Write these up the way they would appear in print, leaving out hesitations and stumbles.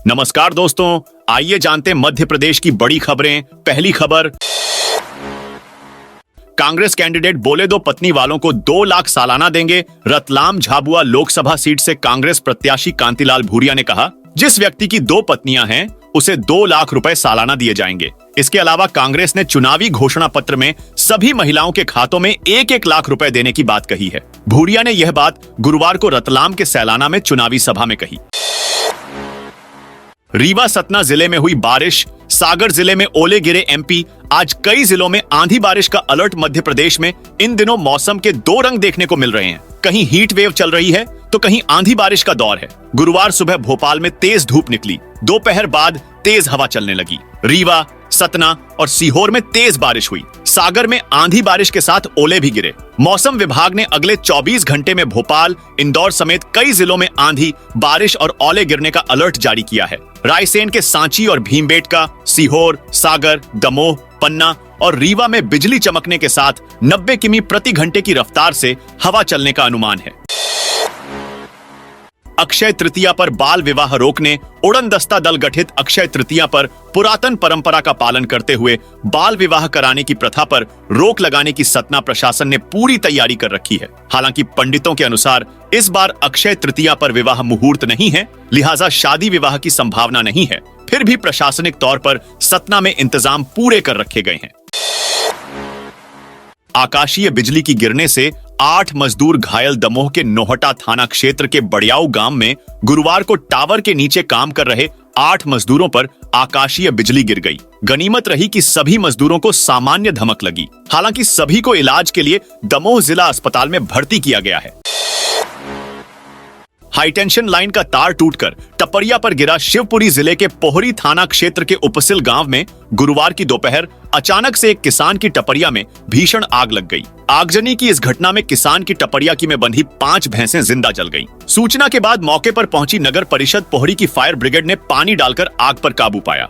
नमस्कार दोस्तों, आइए जानते हैं मध्य प्रदेश की बड़ी खबरें। पहली खबर, कांग्रेस कैंडिडेट बोले दो पत्नी वालों को 2 लाख सालाना देंगे। रतलाम झाबुआ लोकसभा सीट से कांग्रेस प्रत्याशी कांतिलाल भूरिया ने कहा, जिस व्यक्ति की 2 पत्नियां हैं उसे 2 लाख रुपए सालाना दिए जाएंगे। इसके अलावा कांग्रेस ने चुनावी घोषणा पत्र में सभी महिलाओं के खातों में 1-1 लाख रुपए देने की बात कही है। भूरिया ने यह बात गुरुवार को रतलाम के सैलाना में चुनावी सभा में कही। रीवा सतना जिले में हुई बारिश, सागर जिले में ओले गिरे एमपी। आज कई जिलों में आंधी बारिश का अलर्ट। मध्य प्रदेश में इन दिनों मौसम के 2 रंग देखने को मिल रहे हैं। कहीं हीट वेव चल रही है तो कहीं आंधी बारिश का दौर है। गुरुवार सुबह भोपाल में तेज धूप निकली, दोपहर बाद तेज हवा चलने लगी। रीवा, सतना और सीहोर में तेज बारिश हुई। सागर में आंधी बारिश के साथ ओले भी गिरे। मौसम विभाग ने अगले 24 घंटे में भोपाल, इंदौर समेत कई जिलों में आंधी, बारिश और ओले गिरने का अलर्ट जारी किया है। रायसेन के सांची और भीमबेटका, सीहोर, सागर, दमोह, पन्ना और रीवा में बिजली चमकने के साथ 90 किमी प्रति घंटे की रफ्तार से हवा चलने का अनुमान है। अक्षय तृतीया पर बाल विवाह रोकने उड़न दस्ता दल गठित। अक्षय तृतीया पर पुरातन परंपरा का पालन करते हुए बाल विवाह कराने की प्रथा पर रोक लगाने की सतना प्रशासन ने पूरी तैयारी कर रखी है। हालांकि पंडितों के अनुसार इस बार अक्षय तृतीया पर विवाह मुहूर्त नहीं है, लिहाजा शादी विवाह की संभावना नहीं है। फिर भी प्रशासनिक तौर पर सतना में इंतजाम पूरे कर रखे गए हैं। आकाशीय बिजली की गिरने से 8 मजदूर घायल। दमोह के नोहटा थाना क्षेत्र के बड़ियाऊ गांव में गुरुवार को टावर के नीचे काम कर रहे 8 मजदूरों पर आकाशीय बिजली गिर गई। गनीमत रही कि सभी मजदूरों को सामान्य धमक लगी। हालांकि सभी को इलाज के लिए दमोह जिला अस्पताल में भर्ती किया गया है। हाईटेंशन लाइन का तार टूटकर टपरिया पर गिरा। शिवपुरी जिले के पोहरी थाना क्षेत्र के उपसिल गांव में गुरुवार की दोपहर अचानक से एक किसान की टपरिया में भीषण आग लग गई। आगजनी की इस घटना में किसान की टपरिया की में बंधी 5 भैंसें जिंदा जल गईं। सूचना के बाद मौके पर पहुंची नगर परिषद पोहरी की फायर ब्रिगेड ने पानी डालकर आग पर काबू पाया।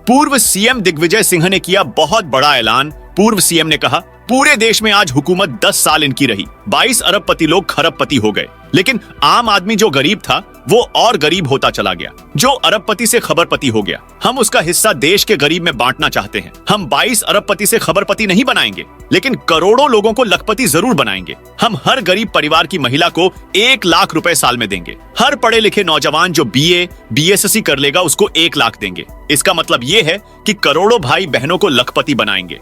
पूर्व सीएम दिग्विजय सिंह ने किया बहुत बड़ा ऐलान। पूर्व सीएम ने कहा, पूरे देश में आज हुकूमत 10 साल इनकी रही। 22 अरबपति लोग खरबपति हो गए, लेकिन आम आदमी जो गरीब था वो और गरीब होता चला गया, जो अरबपति से खबरपति हो गया। हम उसका हिस्सा देश के गरीब में बांटना चाहते हैं। हम 22 अरबपति से खबरपति नहीं बनाएंगे, लेकिन करोड़ों लोगों को लखपति जरूर बनाएंगे। हम हर गरीब परिवार की महिला को 1 लाख रुपए साल में देंगे। हर पढ़े लिखे नौजवान जो बीए, बीएससी कर लेगा उसको 1 लाख देंगे। इसका मतलब ये है कि करोड़ों भाई बहनों को लखपति बनाएंगे।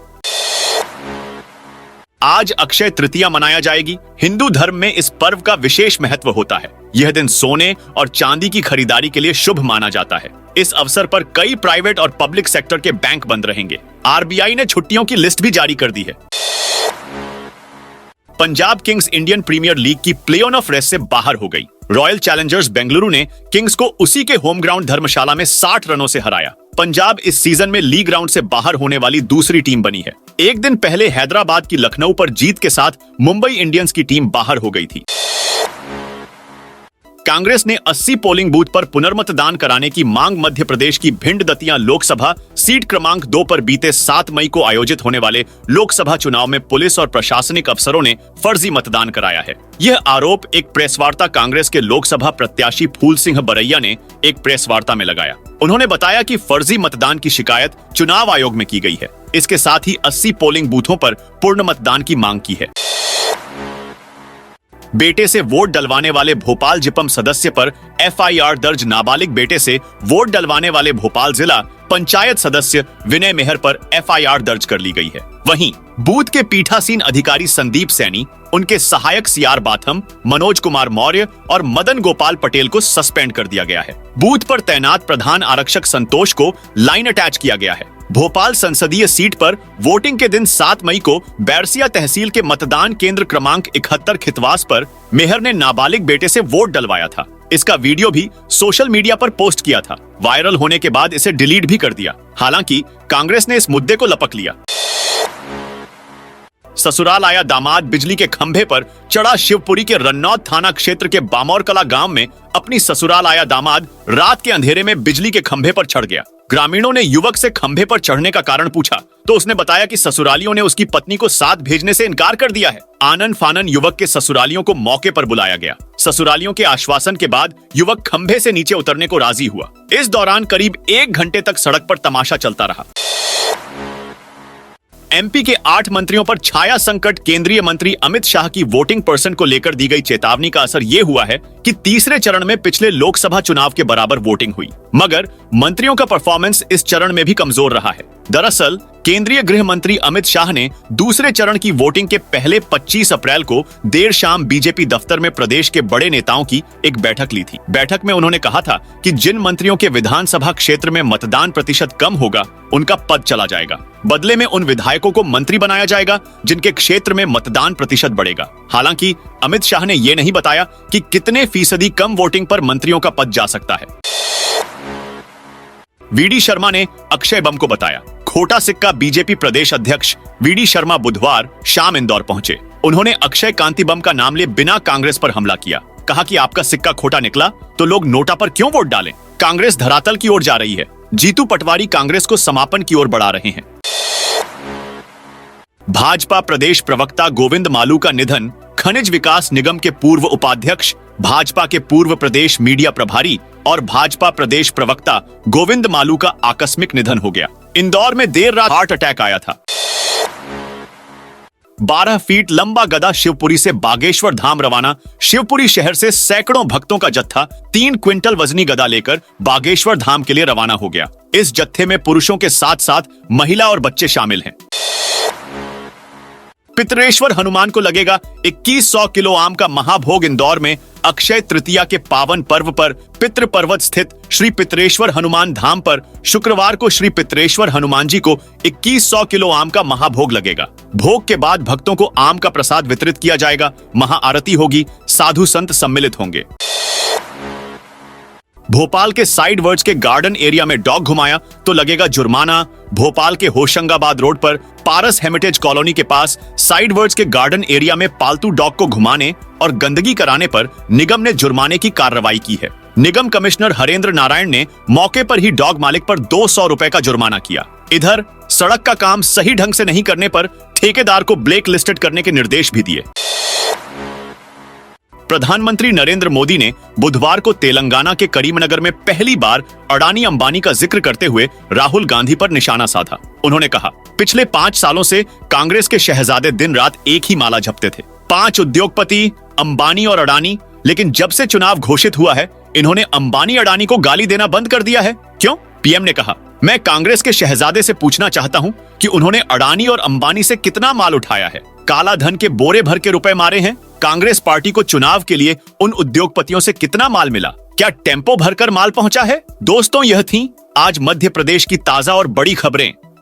आज अक्षय तृतीया मनाया जाएगी। हिंदू धर्म में इस पर्व का विशेष महत्व होता है। यह दिन सोने और चांदी की खरीदारी के लिए शुभ माना जाता है। इस अवसर पर कई प्राइवेट और पब्लिक सेक्टर के बैंक बंद रहेंगे। आरबीआई ने छुट्टियों की लिस्ट भी जारी कर दी है। Punjab Kings Indian Premier League की प्ले ऑफ रेस से बाहर हो गई। रॉयल चैलेंजर्स बेंगलुरु ने किंग्स को उसी के होम ग्राउंड धर्मशाला में 60 रनों से हराया। पंजाब इस सीजन में लीग राउंड से बाहर होने वाली दूसरी टीम बनी है। एक दिन पहले हैदराबाद की लखनऊ पर जीत के साथ मुंबई इंडियंस की टीम बाहर हो गई थी। कांग्रेस ने 80 पोलिंग बूथ पर पुनर्मतदान कराने की मांग। मध्य प्रदेश की भिंड दतिया लोकसभा सीट क्रमांक 2 पर बीते 7 मई को आयोजित होने वाले लोकसभा चुनाव में पुलिस और प्रशासनिक अफसरों ने फर्जी मतदान कराया है। यह आरोप एक प्रेस वार्ता कांग्रेस के लोकसभा प्रत्याशी फूल सिंह बरैया ने एक प्रेस वार्ता में लगाया। उन्होंने बताया कि फर्जी मतदान की शिकायत चुनाव आयोग में की गई है। इसके साथ ही 80 पोलिंग बूथों पर पूर्ण मतदान की मांग की है। बेटे से वोट डलवाने वाले भोपाल जिपम सदस्य पर एफआईआर दर्ज। नाबालिग बेटे से वोट डलवाने वाले भोपाल जिला पंचायत सदस्य विनय मेहर पर एफआईआर दर्ज कर ली गई है। वहीं बूथ के पीठासीन अधिकारी संदीप सैनी, उनके सहायक सीआर बाथम, मनोज कुमार मौर्य और मदन गोपाल पटेल को सस्पेंड कर दिया गया है। बूथ पर तैनात प्रधान आरक्षक संतोष को लाइन अटैच किया गया है। भोपाल संसदीय सीट पर वोटिंग के दिन 7 मई को बैरसिया तहसील के मतदान केंद्र क्रमांक 71 खितवास पर मेहर ने नाबालिग बेटे से वोट डलवाया था। इसका वीडियो भी सोशल मीडिया पर पोस्ट किया था। वायरल होने के बाद इसे डिलीट भी कर दिया। हालांकि कांग्रेस ने इस मुद्दे को लपक लिया। ससुराल आया दामाद, बिजली के खंभे पर चढ़ा। शिवपुरी के रन्नौत थाना क्षेत्र के बामौरकला गांव में अपनी ससुराल आया दामाद रात के अंधेरे में बिजली के खंभे पर चढ़ गया। ग्रामीणों ने युवक से खंभे पर चढ़ने का कारण पूछा तो उसने बताया कि ससुरालियों ने उसकी पत्नी को साथ भेजने से इनकार कर दिया है। आनन फानन युवक के ससुरालियों को मौके पर बुलाया गया। ससुरालियों के आश्वासन के बाद युवक खंभे से नीचे उतरने को राजी हुआ। इस दौरान करीब 1 घंटे तक सड़क पर तमाशा चलता रहा। एमपी के 8 मंत्रियों पर छाया संकट। केंद्रीय मंत्री अमित शाह की वोटिंग पर्सन को लेकर दी गई चेतावनी का असर यह हुआ है कि तीसरे चरण में पिछले लोकसभा चुनाव के बराबर वोटिंग हुई, मगर मंत्रियों का परफॉर्मेंस इस चरण में भी कमजोर रहा है। दरअसल केंद्रीय गृह मंत्री अमित शाह ने दूसरे चरण की वोटिंग के पहले 25 अप्रैल को देर शाम बीजेपी दफ्तर में प्रदेश के बड़े नेताओं की एक बैठक ली थी। बैठक में उन्होंने कहा था कि जिन मंत्रियों के विधानसभा क्षेत्र में मतदान प्रतिशत कम होगा उनका पद चला जाएगा। बदले में उन विधायकों को मंत्री बनाया जाएगा जिनके क्षेत्र में मतदान प्रतिशत बढ़ेगा। हालांकि अमित शाह ने यह नहीं बताया कि कितने फीसदी कम वोटिंग पर मंत्रियों का पद जा सकता है। वीडी शर्मा ने अक्षय बम को बताया खोटा सिक्का। बीजेपी प्रदेश अध्यक्ष वीडी शर्मा बुधवार शाम इंदौर पहुंचे। उन्होंने अक्षय कांति बम का नाम ले बिना कांग्रेस पर हमला किया। कहा कि आपका सिक्का खोटा निकला तो लोग नोटा पर क्यों वोट डालें? कांग्रेस धरातल की ओर जा रही है। जीतू पटवारी कांग्रेस को समापन की ओर बढ़ा रहे हैं। भाजपा प्रदेश प्रवक्ता गोविंद मालू का निधन। खनिज विकास निगम के पूर्व उपाध्यक्ष, भाजपा के पूर्व प्रदेश मीडिया प्रभारी और भाजपा प्रदेश प्रवक्ता गोविंद मालू का आकस्मिक निधन हो गया। इंदौर में देर रात हार्ट अटैक आया था। 12 फीट लंबा गदा शिवपुरी से बागेश्वर धाम रवाना। शिवपुरी शहर से सैकड़ों भक्तों का जत्था 3 क्विंटल वजनी गदा लेकर बागेश्वर धाम के लिए रवाना हो गया। इस जत्थे में पुरुषों के साथ साथ महिला और बच्चे शामिल हैं। पितरेश्वर हनुमान को लगेगा 2100 किलो आम का महाभोग। इंदौर में अक्षय तृतीया के पावन पर्व पर पितृ पर्वत स्थित श्री पितरेश्वर हनुमान धाम पर शुक्रवार को श्री पितरेश्वर हनुमान जी को 2100 किलो आम का महाभोग लगेगा। भोग के बाद भक्तों को आम का प्रसाद वितरित किया जाएगा। महाआरती होगी, साधु संत सम्मिलित होंगे। भोपाल के साइड वर्ड्स के गार्डन एरिया में डॉग घुमाया तो लगेगा जुर्माना। भोपाल के होशंगाबाद रोड पर पारस हेरिटेज कॉलोनी के पास साइड वर्ड्स के गार्डन एरिया में पालतू डॉग को घुमाने और गंदगी कराने पर निगम ने जुर्माने की कार्रवाई की है। निगम कमिश्नर हरेंद्र नारायण ने मौके पर ही डॉग मालिक पर 200 रुपए का जुर्माना किया। इधर सड़क का काम सही ढंग से नहीं करने पर ठेकेदार को ब्लैक लिस्टेड करने के निर्देश भी दिए। प्रधानमंत्री नरेंद्र मोदी ने बुधवार को तेलंगाना के करीमनगर में पहली बार अडानी अंबानी का जिक्र करते हुए राहुल गांधी पर निशाना साधा। उन्होंने कहा, पिछले 5 सालों से कांग्रेस के शहजादे दिन रात एक ही माला जपते थे, 5 उद्योगपति अंबानी और अडानी। लेकिन जब से चुनाव घोषित हुआ है इन्होंने अंबानी अडानी को गाली देना बंद कर दिया है। क्यों? पीएम ने कहा, मैं कांग्रेस के शहजादे से पूछना चाहता हूं कि उन्होंने अडानी और अंबानी से कितना माल उठाया है, काला धन के बोरे भर के रुपए मारे हैं। कांग्रेस पार्टी को चुनाव के लिए उन उद्योगपतियों से कितना माल मिला? क्या टेम्पो भरकर माल पहुंचा है? दोस्तों, यह थी आज मध्य प्रदेश की ताजा और बड़ी खबरें।